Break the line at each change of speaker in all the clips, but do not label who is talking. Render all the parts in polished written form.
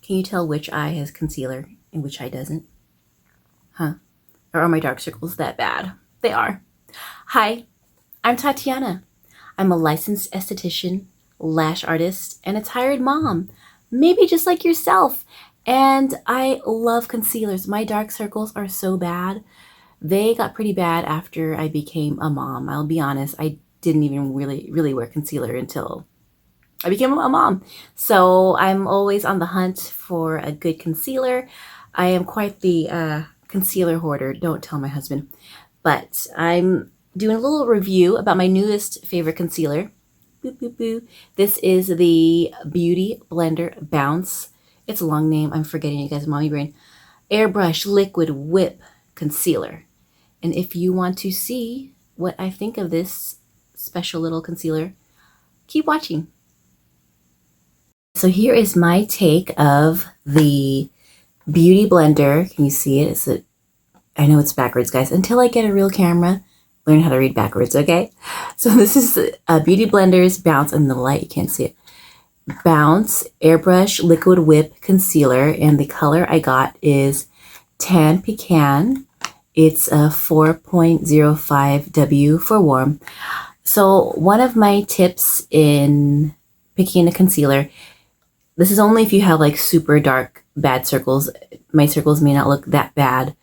Can you tell which eye has concealer and which eye doesn't? Huh? Or are my dark circles that bad? They are. Hi, I'm Tatiana. I'm a licensed esthetician, lash artist, and a tired mom. Maybe just like yourself. And I love concealers. My dark circles are so bad. They got pretty bad after I became a mom. I'll be honest, I didn't even really wear concealer until I became a mom. So I'm always on the hunt for a good concealer. I am quite the concealer hoarder. Don't tell my husband. But I'm doing a little review about my newest favorite concealer. Boop, boop, boop. This is the Beautyblender-Bounce. It's a long name. I'm forgetting, you guys, mommy brain. Airbrush Liquid Whip Concealer. And if you want to see what I think of this special little concealer, keep watching. So here is my take of the Beauty Blender. Can you see it? I know it's backwards, guys. Until I get a real camera, learn how to read backwards, okay? So this is Beauty Blender's Bounce, and the light, you can't see it. Bounce Airbrush Liquid Whip Concealer, and the color I got is Tan Pecan. It's a 4.05W for warm. So one of my tips in picking a concealer, this is only if you have like super dark, bad circles. My circles may not look that bad,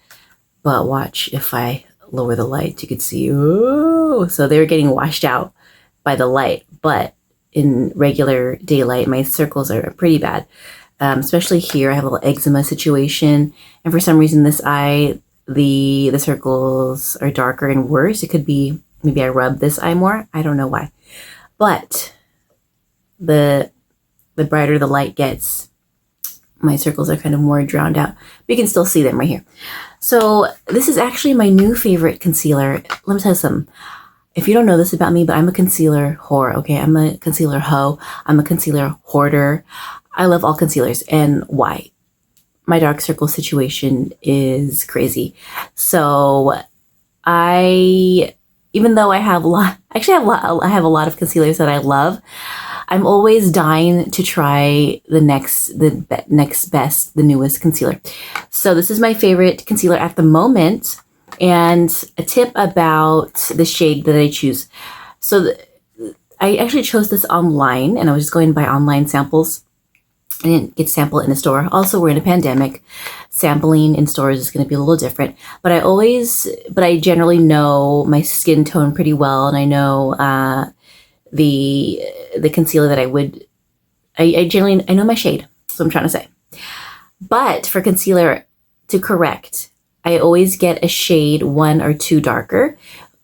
but watch if I lower the light, you could see, ooh, so they're getting washed out by the light. But in regular daylight, my circles are pretty bad. Especially here, I have a little eczema situation. And for some reason, this eye, the circles are darker and worse. It could be, maybe I rub this eye more. I don't know why. But the brighter the light gets, my circles are kind of more drowned out. But you can still see them right here. So this is actually my new favorite concealer. Let me tell you something. If you don't know this about me, but I'm a concealer whore, okay? I'm a concealer hoe. I'm a concealer hoarder. I love all concealers. And why? My dark circle situation is crazy. So even though I have a lot, actually I have a lot of concealers that I love, I'm always dying to try the next best, the newest concealer. So this is my favorite concealer at the moment. And a tip about the shade that I choose. So I actually chose this online, and I was just going to buy online samples. I didn't get to sample it in a store. Also, we're in a pandemic. Sampling in stores is going to be a little different. But I generally know my skin tone pretty well, and I know the concealer that I know my shade. That's what I'm trying to say. But for concealer to correct, I always get a shade 1 or 2 darker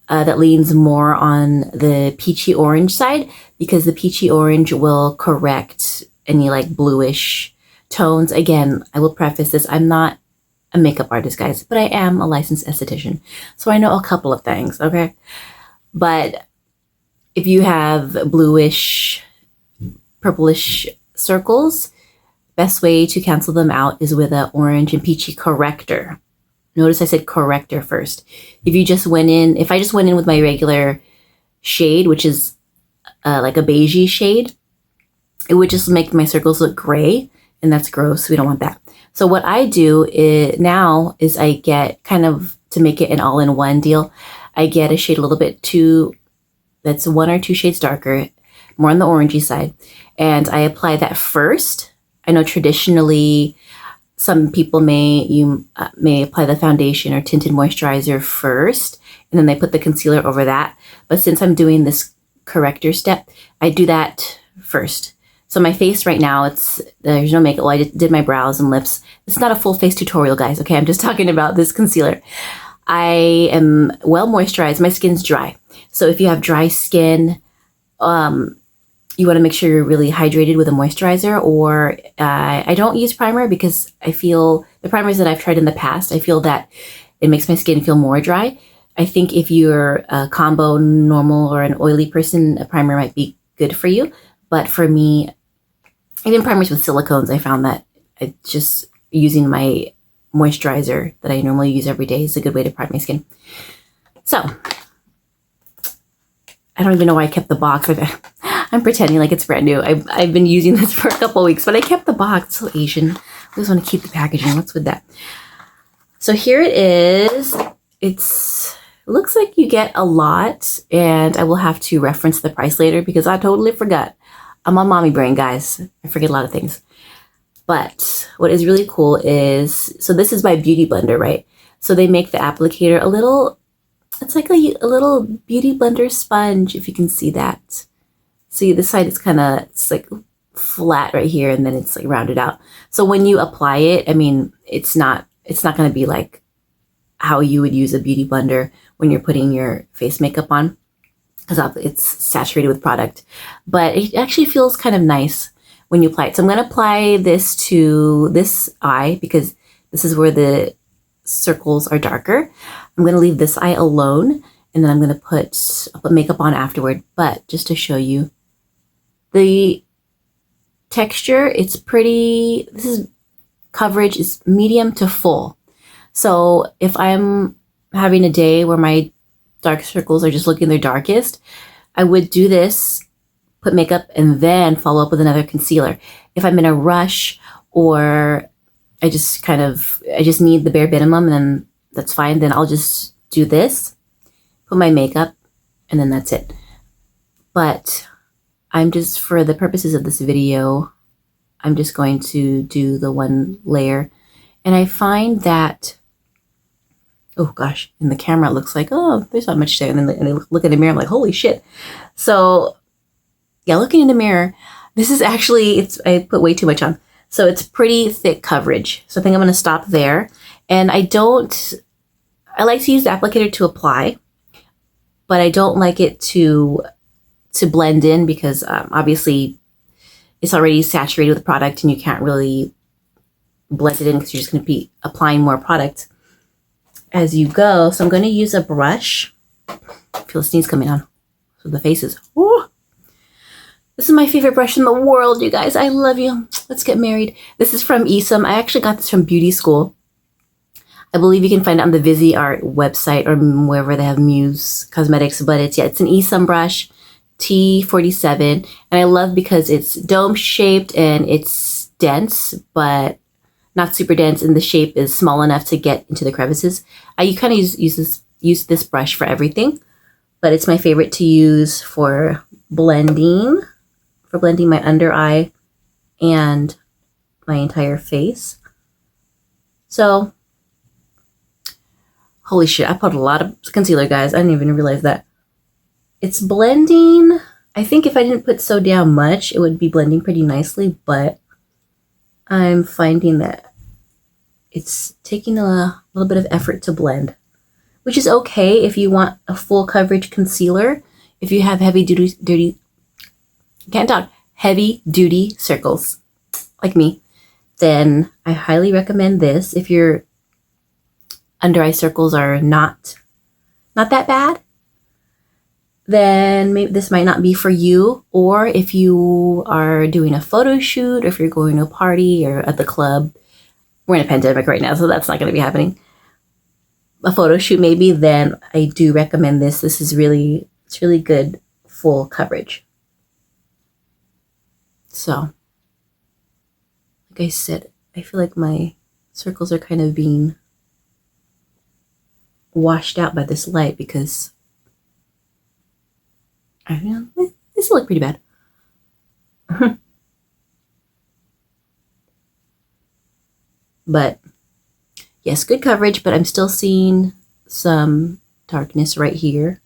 that leans more on the peachy orange side, because the peachy orange will correct any like bluish tones. Again, I will preface this, I'm not a makeup artist, guys, but I am a licensed esthetician. So I know a couple of things, okay? But if you have bluish, purplish circles, best way to cancel them out is with an orange and peachy corrector. Notice I said corrector first. If I just went in with my regular shade, which is like a beigey shade, it would just make my circles look gray, and that's gross. We don't want that. So what I do now is I get, kind of to make it an all-in-one deal, I get a shade a little bit that's 1 or 2 shades darker, more on the orangey side, and I apply that first. I know traditionally some people may apply the foundation or tinted moisturizer first, and then they put the concealer over that. But since I'm doing this corrector step, I do that first. So my face right now, there's no makeup. Well, I did my brows and lips. It's not a full face tutorial, guys. Okay, I'm just talking about this concealer. I am well moisturized. My skin's dry. So if you have dry skin, you want to make sure you're really hydrated with a moisturizer, or I don't use primer because I feel the primers that I've tried in the past, I feel that it makes my skin feel more dry. I think if you're a combo normal or an oily person, a primer might be good for you. But for me, even primers with silicones, I found that just using my moisturizer that I normally use every day is a good way to prime my skin. So I don't even know why I kept the box. I'm I'm pretending like it's brand new. I've been using this for a couple weeks, but I kept the box. It's so Asian. I just want to keep the packaging. What's with that? So here it is. It looks like you get a lot, and I will have to reference the price later because I totally forgot. I'm on mommy brain, guys. I forget a lot of things. But what is really cool is, so this is my Beauty Blender, right? So they make the applicator a little, it's like a little Beauty Blender sponge, if you can see that. See, this side is kind of, it's like flat right here, and then it's like rounded out. So when you apply it, I mean, it's not going to be like how you would use a beauty blender when you're putting your face makeup on, because it's saturated with product. But it actually feels kind of nice when you apply it. So I'm going to apply this to this eye because this is where the circles are darker. I'm going to leave this eye alone, and then I'm going to I'll put makeup on afterward. But just to show you the texture, it's pretty, coverage is medium to full. So if I'm having a day where my dark circles are just looking their darkest, I would do this, put makeup, and then follow up with another concealer. If I'm in a rush or I just need the bare minimum, and then that's fine, then I'll just do this, put my makeup, and then that's it. But I'm just, for the purposes of this video, I'm just going to do the one layer. And I find that, oh gosh, in the camera it looks like, oh, there's not much there. And then I look in the mirror, I'm like, holy shit. So yeah, looking in the mirror, this is actually, I put way too much on. So it's pretty thick coverage. So I think I'm going to stop there. And I like to use the applicator to apply, but I don't like it to blend in because obviously it's already saturated with product and you can't really blend it in because you're just going to be applying more product as you go. So I'm going to use a brush. I feel a sneeze coming on. So the faces. Ooh. This is my favorite brush in the world, you guys. I love you. Let's get married. This is from Esom. I actually got this from beauty school. I believe you can find it on the Viseart website or wherever they have Muse Cosmetics, but it's an Esom brush, T47. And I love because it's dome shaped and it's dense, but not super dense, and the shape is small enough to get into the crevices. You kind of use this brush for everything, but it's my favorite to use for blending my under eye and my entire face. So, holy shit, I put a lot of concealer, guys. I didn't even realize that. It's blending. I think if I didn't put so damn much, it would be blending pretty nicely, but I'm finding that it's taking a little bit of effort to blend, which is okay if you want a full coverage concealer. If you have heavy duty circles like me, then I highly recommend this. If your under eye circles are not that bad, then maybe this might not be for you. Or if you are doing a photo shoot, or if you're going to a party or at the club, we're in a pandemic right now, so that's not going to be happening. A photo shoot maybe, then I do recommend this. This is it's really good full coverage. So, like I said, I feel like my circles are kind of being washed out by this light because I don't know, they still look pretty bad. But yes, good coverage, but I'm still seeing some darkness right here.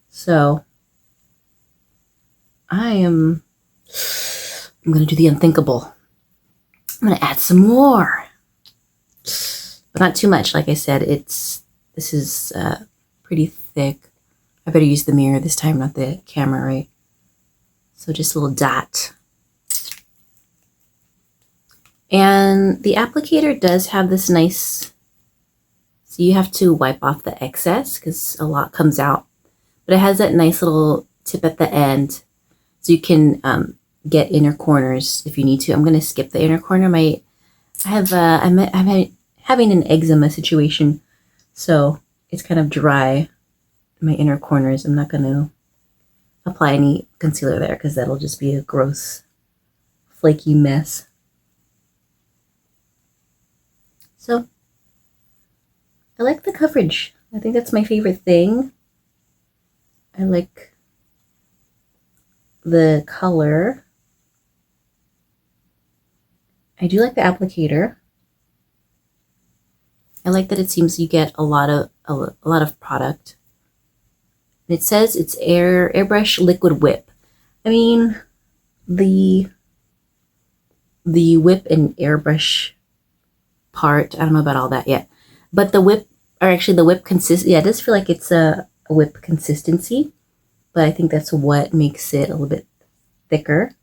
So I'm going to do the unthinkable. I'm going to add some more, but not too much. Like I said, this is pretty thick. I better use the mirror this time, not the camera, right? So just a little dot. And the applicator does have this nice, so you have to wipe off the excess because a lot comes out, but it has that nice little tip at the end, so you can get inner corners if you need to. I'm going to skip the inner corner. I'm having an eczema situation, so it's kind of dry, my inner corners. I'm not going to apply any concealer there because that'll just be a gross, flaky mess. So I like the coverage. I think that's my favorite thing. I like the color. I do like the applicator. I like that it seems you get a lot of product. It says it's airbrush liquid whip. I mean, the whip and airbrush part, I don't know about all that yet. But the whip, or actually the whip yeah, it does feel like it's a whip consistency. But I think that's what makes it a little bit thicker.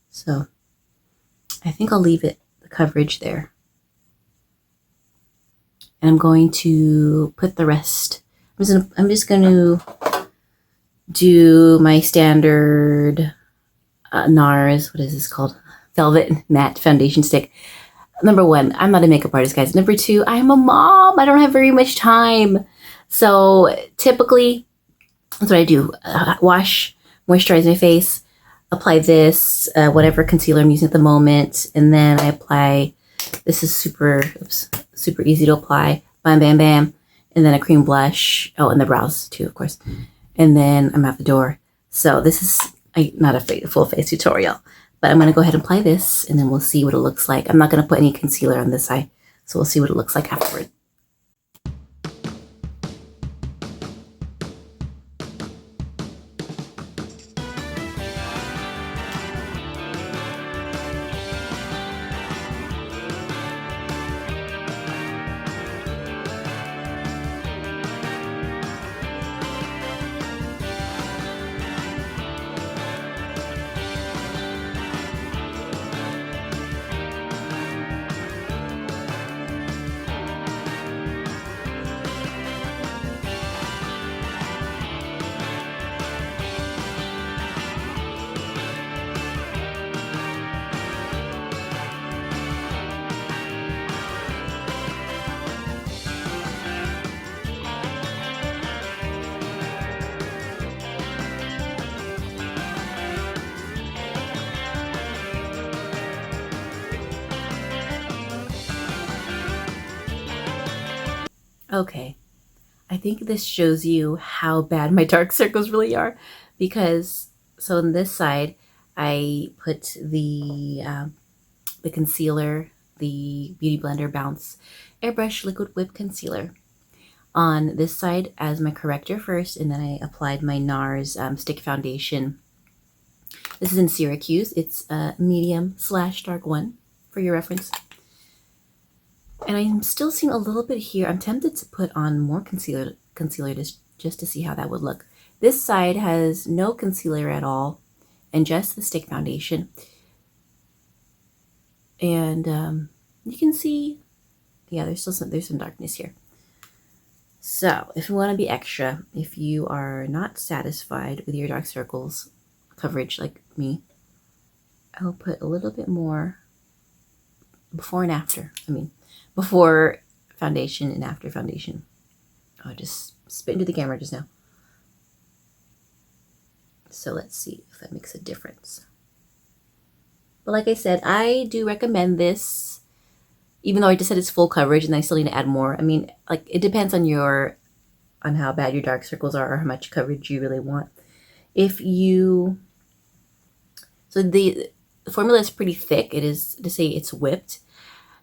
So I think I'll leave it, the coverage there. And I'm going to put the rest, I'm just going to do my standard NARS, what is this called? Velvet Matte Foundation Stick. Number one, I'm not a makeup artist, guys. Number two, I'm a mom. I don't have very much time. So typically, that's what I do. Wash, moisturize my face, apply this, whatever concealer I'm using at the moment, and then I apply, this is super easy to apply, bam, bam, bam, and then a cream blush. Oh, and the brows too, of course. And then I'm out the door. So this is not a full face tutorial, but I'm going to go ahead and apply this, and then we'll see what it looks like. I'm not going to put any concealer on this side, so we'll see what it looks like afterward. Okay, I think this shows you how bad my dark circles really are, because so on this side I put the concealer, the Beautyblender-Bounce Airbrush Liquid Whip Concealer on this side as my corrector first, and then I applied my NARS Stick Foundation. This is in Syracuse. It's a medium/dark one for your reference. And I'm still seeing a little bit here. I'm tempted to put on more concealer just to see how that would look. This side has no concealer at all and just the stick foundation. And you can see, yeah, there's some darkness here. So if you want to be extra, if you are not satisfied with your dark circles coverage like me, I'll put a little bit more before and after. Before foundation and after foundation. Oh, I just spit into the camera just now. So let's see if that makes a difference. But like I said, I do recommend this, even though I just said it's full coverage and I still need to add more. Like it depends on how bad your dark circles are or how much coverage you really want. So the formula is pretty thick. It is to say it's whipped.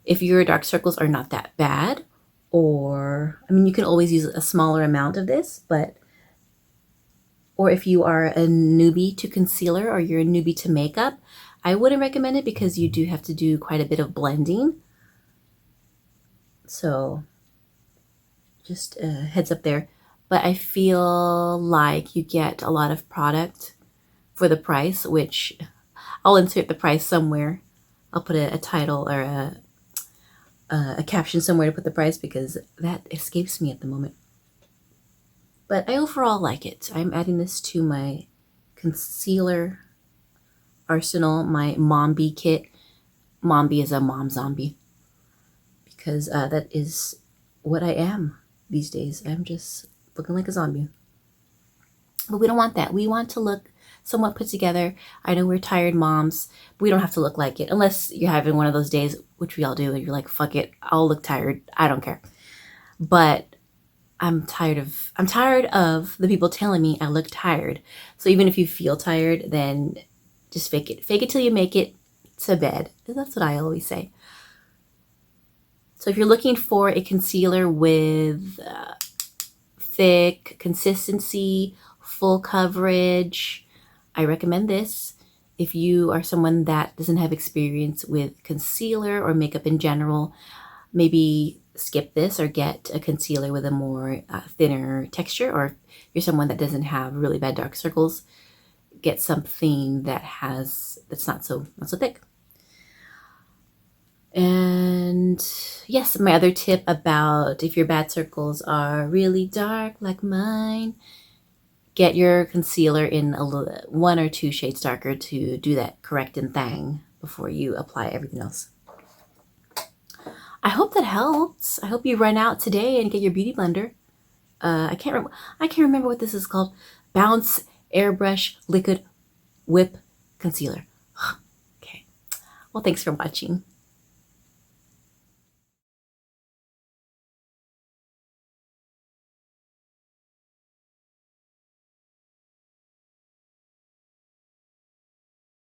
If your dark circles are not that bad, or, you can always use a smaller amount of this, or if you are a newbie to concealer or you're a newbie to makeup, I wouldn't recommend it because you do have to do quite a bit of blending. So just a heads up there. But I feel like you get a lot of product for the price, which I'll insert the price somewhere. I'll put a title or a caption somewhere to put the price because that escapes me at the moment. But I overall like it. I'm adding this to my concealer arsenal, my Mombi kit. Mombi is a mom zombie because that is what I am these days. I'm just looking like a zombie. But we don't want that. We want to look somewhat put together. I know we're tired moms, but we don't have to look like it unless you're having one of those days, which we all do, and you're like, fuck it, I'll look tired. I don't care. But I'm tired of the people telling me I look tired. So even if you feel tired, then just fake it. Fake it till you make it to bed. That's what I always say. So if you're looking for a concealer with thick consistency, full coverage, I recommend this. If you are someone that doesn't have experience with concealer or makeup in general, maybe skip this or get a concealer with a more thinner texture. Or if you're someone that doesn't have really bad dark circles, get something that's not so thick. And yes, my other tip about if your bad circles are really dark like mine, get your concealer in a little, 1 or 2 shades darker to do that correcting thing before you apply everything else. I hope that helps. I hope you run out today and get your beauty blender. I can't remember what this is called. Bounce Airbrush Liquid Whip Concealer. Okay. Well, thanks for watching.